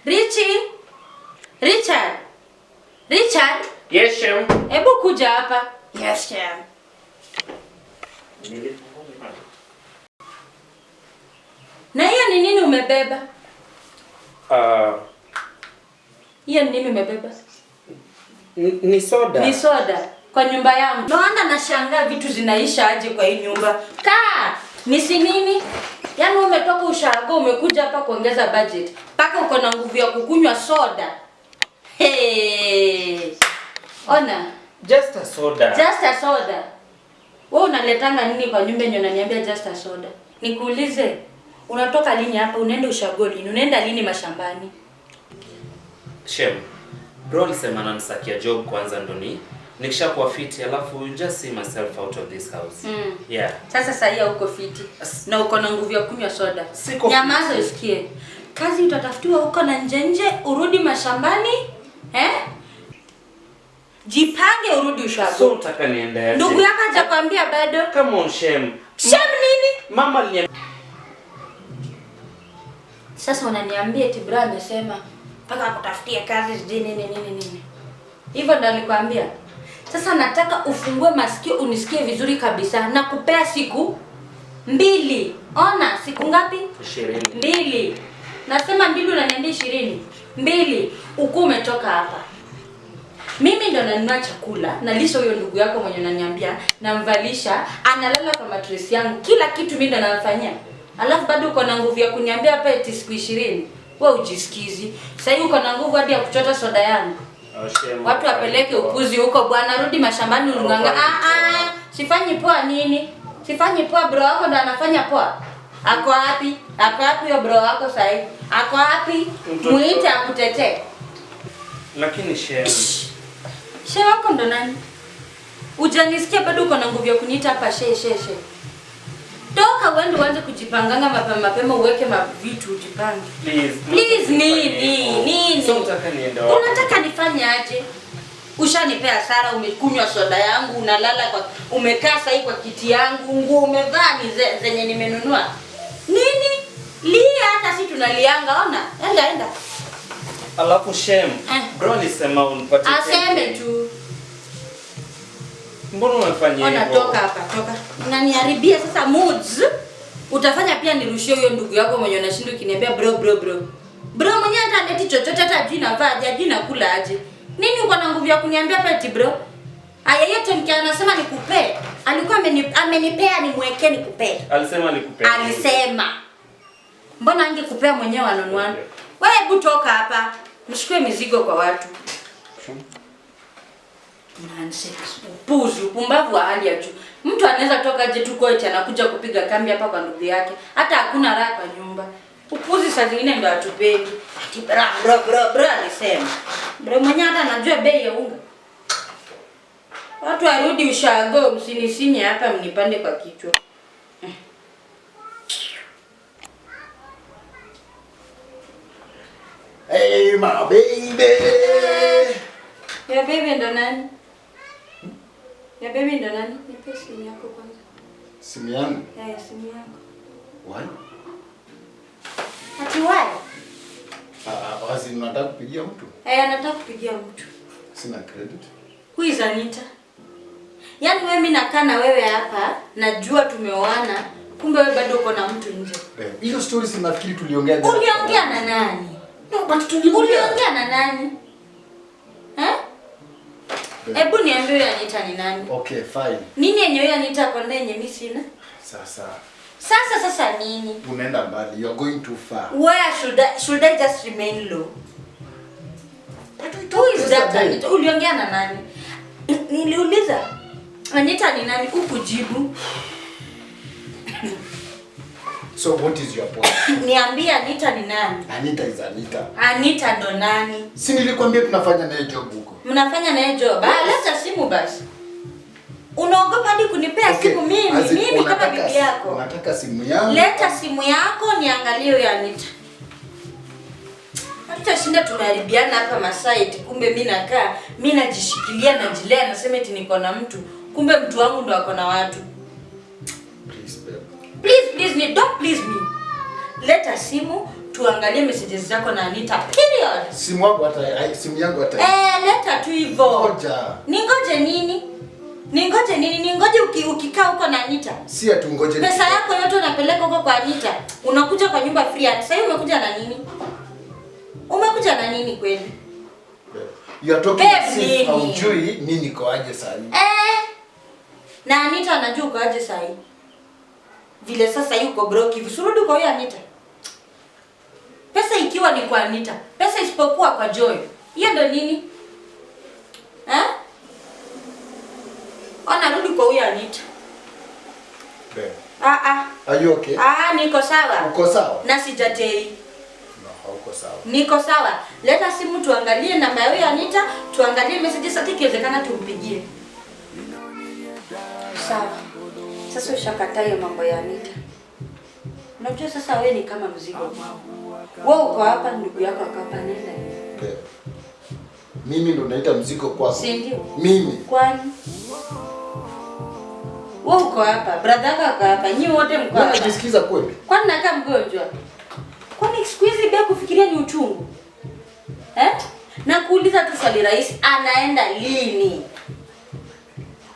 Richard. Yes, Shem. Hebu kuja hapa. Yes, Shem. Na hiyo ni nini umebeba? Hiyo ni nini umebeba? Ni soda. Ni soda kwa nyumba yangu. Naona nashangaa vitu zinaisha aje kwa hii nyumba. Ni si nini? Yaani umetoka ushago umekuja hapa kuongeza budget. Paka uko na nguvu ya kukunywa soda. Hey. Ona. Just a soda. Wewe unaletanga nini kwa nyumba yenye unaniambia just a soda? Nikuulize, unatoka lini hapa? Unaenda ushago lini? Unaenda lini mashambani? Shem, bro alisema ananisakia job kwanza ndo nikishakuwa fiti alafu just see myself out of this house. Yeah. Sasa uko fiti na uko na nguvu ya kunywa soda. Nyamaza usikie. Kazi utatafutiwa huko na nje urudi mashambani? Jipange urudi ushago. So utaka niende aje? Ndugu yako hajakwambia bado? Come on Shem. Shem nini? Mama aliniambia. Sasa unaniambia eti bra amesema mpaka akutafutie kazi nini. Hivyo ndo alikwambia. Sasa nataka ufungue masikio unisikie vizuri kabisa na kupea siku 2. Ona siku ngapi? 20. 2. Nasema 2 unaniambia 20. 2 uko umetoka hapa. Mimi ndo nanunua chakula, nalisha huyo ndugu yako mwenye unaniambia, namvalisha, analala kwa mattress yangu. Kila kitu mimi ndo nafanyia. Alafu bado uko na nguvu ya kuniambia hapa eti siku 20. Wewe ujisikizi. Sasa hivi uko na nguvu hadi ya kuchota soda yangu. Watu wapeleke upuzi huko bwana, rudi mashambani ulunganga. Sifanyi poa nini? Sifanyi poa, bro wako ndo anafanya poa. Ako wapi? Huyo bro wako sasa hivi? Ako wapi? Muite akutetee. Lakini She wako ndo nani? Ujanisikia bado uko na nguvu ya kuniita hapa she. Toka uanze kujipanganga mapema uweke mavitu ujipange. Please nini? So utaka niende wapi? Unataka nifanye aje? Ushanipea hasara, umekunywa soda yangu, unalala umekaa sasa kwa kiti yangu, nguo umevaa ni zenye nimenunua. Nini? Lia hata si tunalianga, ona. Enda. Alafu Shem, bro alisema unipatie. Aseme tu. Mbona unafanya hivyo? Ona toka hapa. Unaniharibia sasa moods. Utafanya pia nirushie huyo ndugu yako mwenye unashinda ukiniambia bro. Bro mwenye hata eti chochote hata ajui navaa aje, ajui nakula aje. Nini uko na nguvu ya kuniambia peti bro? Aya yote mkia anasema nikupe. Alikuwa amenipea nimwekee nikupe. Alisema. Mbona angekupea mwenyewe anonwana? Wewe hebu toka hapa. Mshukue mizigo kwa watu. Nonsense. Upumbavu wa hali ya juu. Mtu anaweza toka aje tu kwa eti anakuja kupiga kambi hapa kwa ndugu yake. Hata hakuna raha kwa nyumba. Upuzi saa zingine ndio atupendi. Ati bro alisema. Bro mwenyewe hata anajua bei ya unga. Watu warudi ushago msinisinye hapa mnipande kwa kichwa. Hey my baby. Ya baby ndo nani? Nipe simu yako kwanza. Simu yangu? Simu yako. Why? Ati why? Wazi unataka kupigia mtu? Anataka kupigia mtu. Sina credit. Who is Anita? Yaani mimi nakaa na wewe hapa, najua tumeoana, kumbe wewe bado uko na mtu nje. Hiyo story si nafikiri tuliongea. Uliongea na nani? No, but tuliongea na nani? Hebu niambie huyo Anita ni nani? Okay, fine. Nini yenye huyo Anita kwa nini mimi sina? Sasa nini? Unaenda mbali. You are going too far. Where should I just remain low? Who is that Anita? Uliongea na nani? Niliuliza Anita ni nani? Ukujibu. So what is your point? Niambie Anita ni nani? Anita is Anita. Anita ndo nani? Si nilikwambia tunafanya naye job huko. Mnafanya naye job? Leta simu basi. Unaogopa hadi kunipea simu mimi kama bibi yako? Unataka simu yangu? Leta simu yako niangalie huyo Anita. Hata shinda tunaharibiana hapa maside, kumbe mimi najishikilia najilea nasema eti niko na mtu. Kumbe mtu wangu ndo ako na watu. Please babe. Please don't please me. Leta simu tuangalie messages zako na Anita. Period. Simu yangu hata. Leta tu hivyo. Ngoja. Ningoje nini? Ningoje ukikaa huko na Anita. Si atu ngoje. Pesa yako yote unapeleka huko kwa Anita. Unakuja kwa nyumba free. Sasa hivi umekuja na nini? Umekuja na nini kweli? You are talking as haujui nini kwa aje sasa. Na Anita anajua uko aje sasa. Vile sasa yuko broke hivi. Surudi kwa huyo Anita. Pesa ikiwa ni kwa Anita. Pesa isipokuwa kwa Joy. Hiyo ndo nini? Ona rudi kwa huyo Anita. Are you okay? Niko sawa. Uko sawa? Na sijatei. No, hauko sawa. Niko sawa. Leta simu tuangalie namba ya huyo Anita, tuangalie messages hata ikiwezekana tumpigie. Sawa. Sasa ushakataa hiyo mambo ya Anita. Unajua sasa wewe ni kama mzigo. Wewe uko hapa, ndugu yako ako hapa, nenda. Mimi ndo naita mzigo kwako. Si ndio? Mimi. Kwani? Wewe uko hapa, brother yako ako hapa, nyinyi wote mko hapa. Unajisikiza kweli? Kwani nakaa mgonjwa? Kwani siku hizi bila kufikiria ni uchungu? Na kuuliza tu swali rahisi, anaenda lini?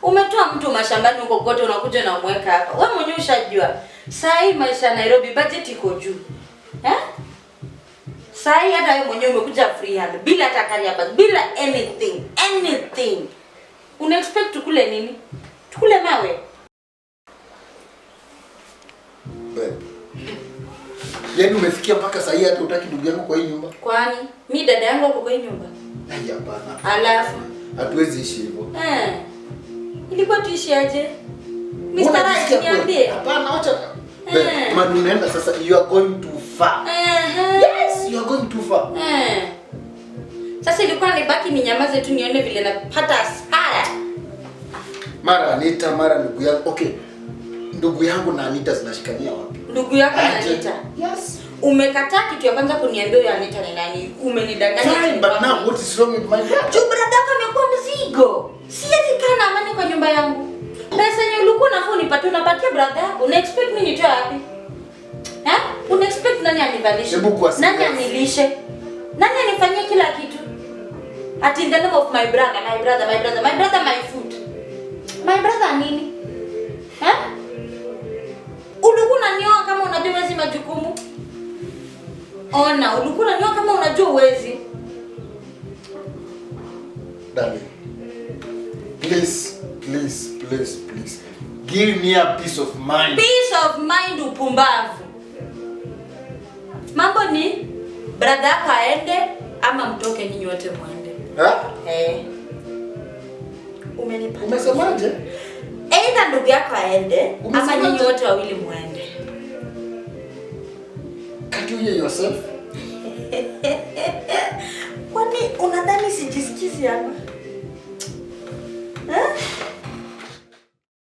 Umetoa mtu mashambani huko kote unakuja na umweka hapa. Wewe mwenyewe ushajua. Saa hii maisha ya Nairobi budget iko juu. Saa hii hata wewe mwenyewe umekuja free hand bila hata career path, bila anything. Una expect tukule nini? Tukule mawe? Yaani umefikia mpaka saa hii hata utaki ndugu yangu kwa hii nyumba? Kwani mimi dada yangu uko kwa hii nyumba? Hapana. Alafu hatuwezi ishi hivyo. Ilikuwa tuishi aje? Mr. Right niambie. Hapana, acha. Man, unaenda sasa, you are going too far. Yes, you are going too far. Sasa ilikuwa nibaki ninyamaze tu nione vile napata hasara. Mara Anita, mara ndugu yangu. Okay. Ndugu yangu na Anita zinashikania wapi? Ndugu yako na Anita? Yes. Umekataa kitu ya kwanza kuniambia huyo Anita ni nani? Umenidanganya. But now what is wrong with my brother? Brother yako amekuwa mzigo. Siwezi kaa na amani kwa nyumba yangu. Pesa yenye ulikuwa unafaa unipatie, unapatia brother yako. Una expect mimi nitoe wapi? Una expect nani anivalishe? Nani anilishe? Nani anifanyie kila kitu? At the name of my brother, my food. My brother nini? Ulikuwa unanioa kama unajua uwezi majukumu? Ulikuwa unanioa kama unajua uwezi? Darling. Please. Give me a peace of mind. Peace of mind upumbavu. Mambo ni brother yako aende ama mtoke nyinyi wote muende. Umenipata? Umesemaje? Aidha ndugu yako aende ama nyinyi wote wawili muende. Can't you hear yourself? Kwani unadhani sijisikizi hapa?